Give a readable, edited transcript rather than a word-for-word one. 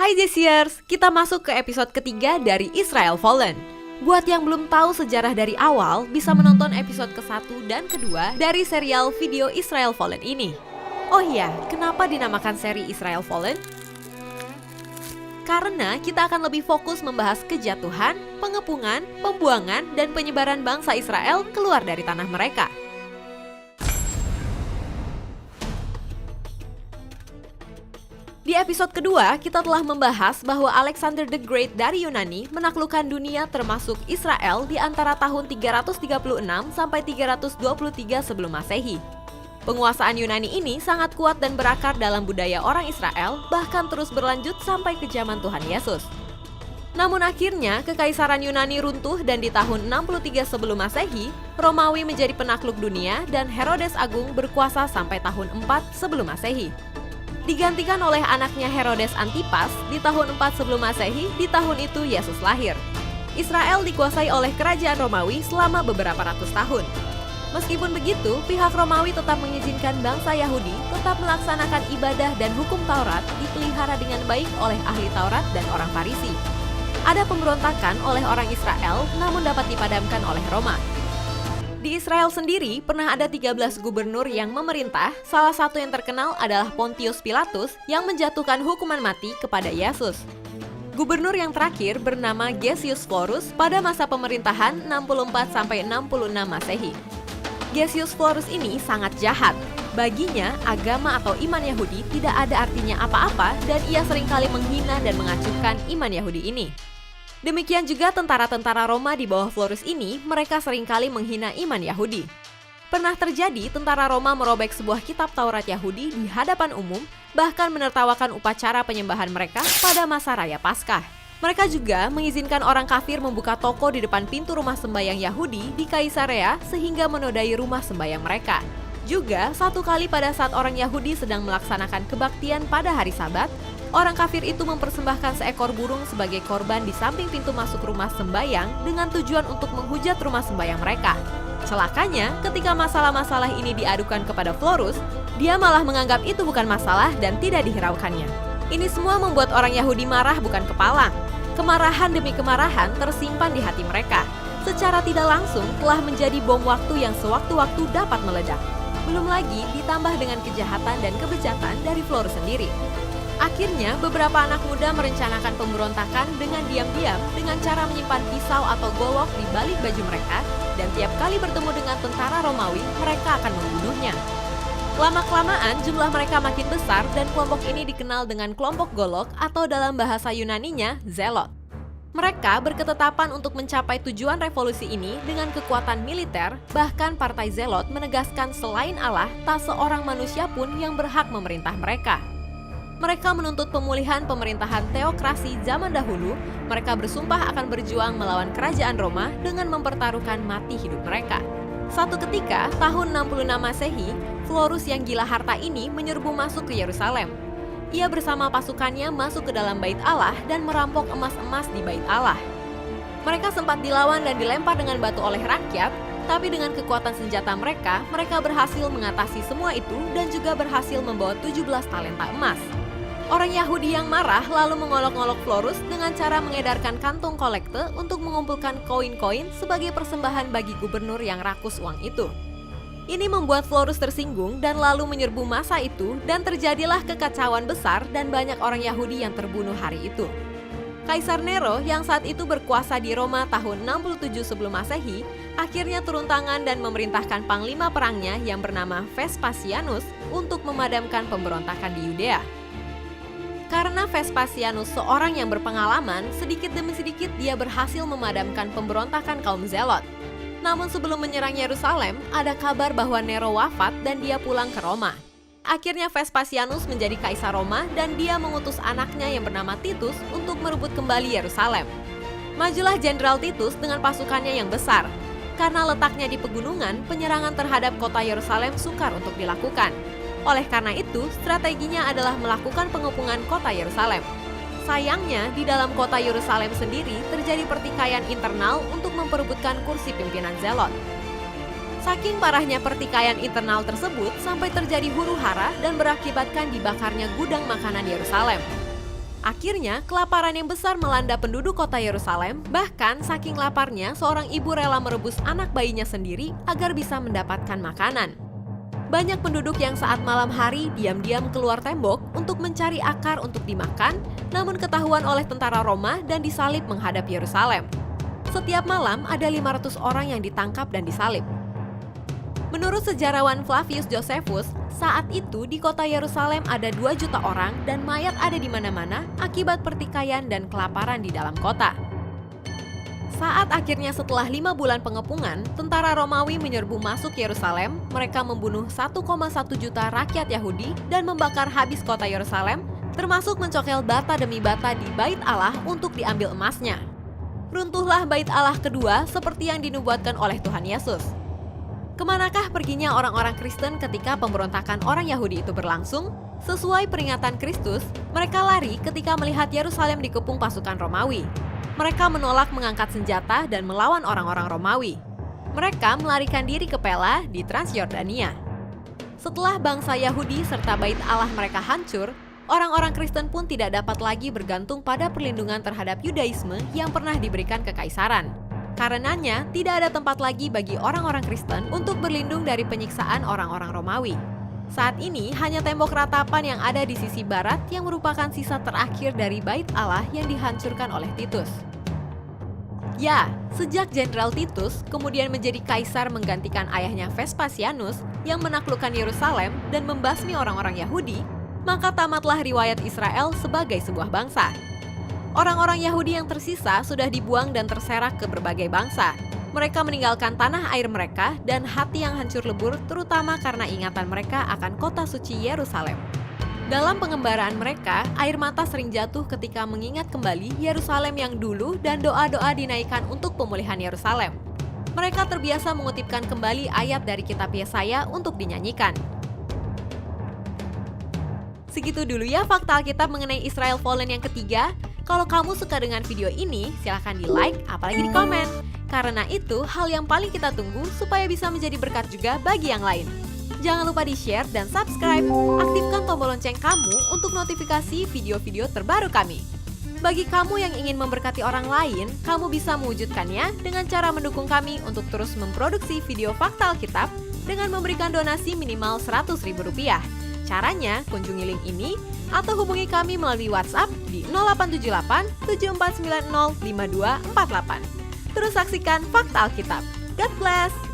Hai Jesiers, kita masuk ke episode ketiga dari Israel Fallen. Buat yang belum tahu sejarah dari awal, bisa menonton episode ke-1 dan kedua dari serial video Israel Fallen ini. Oh iya, kenapa dinamakan seri Israel Fallen? Karena kita akan lebih fokus membahas kejatuhan, pengepungan, pembuangan, dan penyebaran bangsa Israel keluar dari tanah mereka. Di episode kedua, kita telah membahas bahwa Alexander the Great dari Yunani menaklukkan dunia termasuk Israel di antara tahun 336 sampai 323 sebelum Masehi. Penguasaan Yunani ini sangat kuat dan berakar dalam budaya orang Israel, bahkan terus berlanjut sampai ke zaman Tuhan Yesus. Namun akhirnya, kekaisaran Yunani runtuh dan di tahun 63 sebelum Masehi, Romawi menjadi penakluk dunia dan Herodes Agung berkuasa sampai tahun 4 sebelum Masehi. Digantikan oleh anaknya Herodes Antipas di tahun 4 sebelum Masehi, di tahun itu Yesus lahir. Israel dikuasai oleh kerajaan Romawi selama beberapa ratus tahun. Meskipun begitu, pihak Romawi tetap mengizinkan bangsa Yahudi tetap melaksanakan ibadah dan hukum Taurat dipelihara dengan baik oleh ahli Taurat dan orang Farisi. Ada pemberontakan oleh orang Israel namun dapat dipadamkan oleh Roma. Di Israel sendiri pernah ada 13 gubernur yang memerintah, salah satu yang terkenal adalah Pontius Pilatus yang menjatuhkan hukuman mati kepada Yesus. Gubernur yang terakhir bernama Gessius Florus pada masa pemerintahan 64-66 Masehi. Gessius Florus ini sangat jahat. Baginya, agama atau iman Yahudi tidak ada artinya apa-apa dan ia seringkali menghina dan mengacuhkan iman Yahudi ini. Demikian juga tentara-tentara Roma di bawah Florus ini, mereka seringkali menghina iman Yahudi. Pernah terjadi tentara Roma merobek sebuah kitab Taurat Yahudi di hadapan umum, bahkan menertawakan upacara penyembahan mereka pada masa raya Paskah. Mereka juga mengizinkan orang kafir membuka toko di depan pintu rumah sembayang Yahudi di Kaisarea sehingga menodai rumah sembayang mereka. Juga, satu kali pada saat orang Yahudi sedang melaksanakan kebaktian pada hari Sabat, orang kafir itu mempersembahkan seekor burung sebagai korban di samping pintu masuk rumah sembayang dengan tujuan untuk menghujat rumah sembayang mereka. Celakanya, ketika masalah-masalah ini diadukan kepada Florus, dia malah menganggap itu bukan masalah dan tidak dihiraukannya. Ini semua membuat orang Yahudi marah bukan kepalang. Kemarahan demi kemarahan tersimpan di hati mereka. Secara tidak langsung telah menjadi bom waktu yang sewaktu-waktu dapat meledak. Belum lagi ditambah dengan kejahatan dan kebejatan dari Florus sendiri. Akhirnya, beberapa anak muda merencanakan pemberontakan dengan diam-diam dengan cara menyimpan pisau atau golok di balik baju mereka dan tiap kali bertemu dengan tentara Romawi, mereka akan membunuhnya. Lama-kelamaan jumlah mereka makin besar dan kelompok ini dikenal dengan kelompok golok atau dalam bahasa Yunaninya Zelot. Mereka berketetapan untuk mencapai tujuan revolusi ini dengan kekuatan militer, bahkan partai Zelot menegaskan selain Allah, tak seorang manusia pun yang berhak memerintah mereka. Mereka menuntut pemulihan pemerintahan teokrasi zaman dahulu. Mereka bersumpah akan berjuang melawan kerajaan Roma dengan mempertaruhkan mati hidup mereka. Suatu ketika, tahun 66 Masehi, Florus yang gila harta ini menyerbu masuk ke Yerusalem. Ia bersama pasukannya masuk ke dalam bait Allah dan merampok emas-emas di bait Allah. Mereka sempat dilawan dan dilempar dengan batu oleh rakyat, tapi dengan kekuatan senjata mereka berhasil mengatasi semua itu dan juga berhasil membawa 17 talenta emas. Orang Yahudi yang marah lalu mengolok-olok Florus dengan cara mengedarkan kantung kolekte untuk mengumpulkan koin-koin sebagai persembahan bagi gubernur yang rakus uang itu. Ini membuat Florus tersinggung dan lalu menyerbu massa itu dan terjadilah kekacauan besar dan banyak orang Yahudi yang terbunuh hari itu. Kaisar Nero yang saat itu berkuasa di Roma tahun 67 sebelum Masehi, akhirnya turun tangan dan memerintahkan panglima perangnya yang bernama Vespasianus untuk memadamkan pemberontakan di Yudea. Karena Vespasianus seorang yang berpengalaman, sedikit demi sedikit dia berhasil memadamkan pemberontakan kaum Zelot. Namun sebelum menyerang Yerusalem, ada kabar bahwa Nero wafat dan dia pulang ke Roma. Akhirnya Vespasianus menjadi kaisar Roma dan dia mengutus anaknya yang bernama Titus untuk merebut kembali Yerusalem. Majulah Jenderal Titus dengan pasukannya yang besar. Karena letaknya di pegunungan, penyerangan terhadap kota Yerusalem sukar untuk dilakukan. Oleh karena itu, strateginya adalah melakukan pengepungan kota Yerusalem. Sayangnya, di dalam kota Yerusalem sendiri terjadi pertikaian internal untuk memperebutkan kursi pimpinan Zelot. Saking parahnya pertikaian internal tersebut sampai terjadi huru-hara dan berakibatkan dibakarnya gudang makanan Yerusalem. Akhirnya, kelaparan yang besar melanda penduduk kota Yerusalem, bahkan saking laparnya seorang ibu rela merebus anak bayinya sendiri agar bisa mendapatkan makanan. Banyak penduduk yang saat malam hari diam-diam keluar tembok untuk mencari akar untuk dimakan, namun ketahuan oleh tentara Roma dan disalib menghadap Yerusalem. Setiap malam ada 500 orang yang ditangkap dan disalib. Menurut sejarawan Flavius Josephus, saat itu di kota Yerusalem ada 2 juta orang dan mayat ada di mana-mana akibat pertikaian dan kelaparan di dalam kota. Saat akhirnya setelah 5 bulan pengepungan, tentara Romawi menyerbu masuk Yerusalem, mereka membunuh 1,1 juta rakyat Yahudi dan membakar habis kota Yerusalem, termasuk mencokel bata demi bata di Bait Allah untuk diambil emasnya. Runtuhlah Bait Allah kedua seperti yang dinubuatkan oleh Tuhan Yesus. Kemanakah perginya orang-orang Kristen ketika pemberontakan orang Yahudi itu berlangsung? Sesuai peringatan Kristus, mereka lari ketika melihat Yerusalem dikepung pasukan Romawi. Mereka menolak mengangkat senjata dan melawan orang-orang Romawi. Mereka melarikan diri ke Pela di Transyordania. Setelah bangsa Yahudi serta Bait Allah mereka hancur, orang-orang Kristen pun tidak dapat lagi bergantung pada perlindungan terhadap Yudaisme yang pernah diberikan kekaisaran. Karenanya, tidak ada tempat lagi bagi orang-orang Kristen untuk berlindung dari penyiksaan orang-orang Romawi. Saat ini, hanya tembok ratapan yang ada di sisi barat yang merupakan sisa terakhir dari Bait Allah yang dihancurkan oleh Titus. Ya, sejak Jenderal Titus kemudian menjadi kaisar menggantikan ayahnya Vespasianus yang menaklukkan Yerusalem dan membasmi orang-orang Yahudi, maka tamatlah riwayat Israel sebagai sebuah bangsa. Orang-orang Yahudi yang tersisa sudah dibuang dan terserak ke berbagai bangsa. Mereka meninggalkan tanah air mereka dan hati yang hancur lebur terutama karena ingatan mereka akan kota suci Yerusalem. Dalam pengembaraan mereka, air mata sering jatuh ketika mengingat kembali Yerusalem yang dulu dan doa-doa dinaikkan untuk pemulihan Yerusalem. Mereka terbiasa mengutipkan kembali ayat dari kitab Yesaya untuk dinyanyikan. Segitu dulu ya fakta Alkitab mengenai Israel Fallen yang ketiga. Kalau kamu suka dengan video ini, silahkan di-like, apalagi di komen. Karena itu, hal yang paling kita tunggu supaya bisa menjadi berkat juga bagi yang lain. Jangan lupa di-share dan subscribe. Aktifkan tombol lonceng kamu untuk notifikasi video-video terbaru kami. Bagi kamu yang ingin memberkati orang lain, kamu bisa mewujudkannya dengan cara mendukung kami untuk terus memproduksi video fakta Alkitab dengan memberikan donasi minimal Rp100.000. Caranya, kunjungi link ini atau hubungi kami melalui WhatsApp di 0878 7490 5248. Terus saksikan Fakta Alkitab. God bless!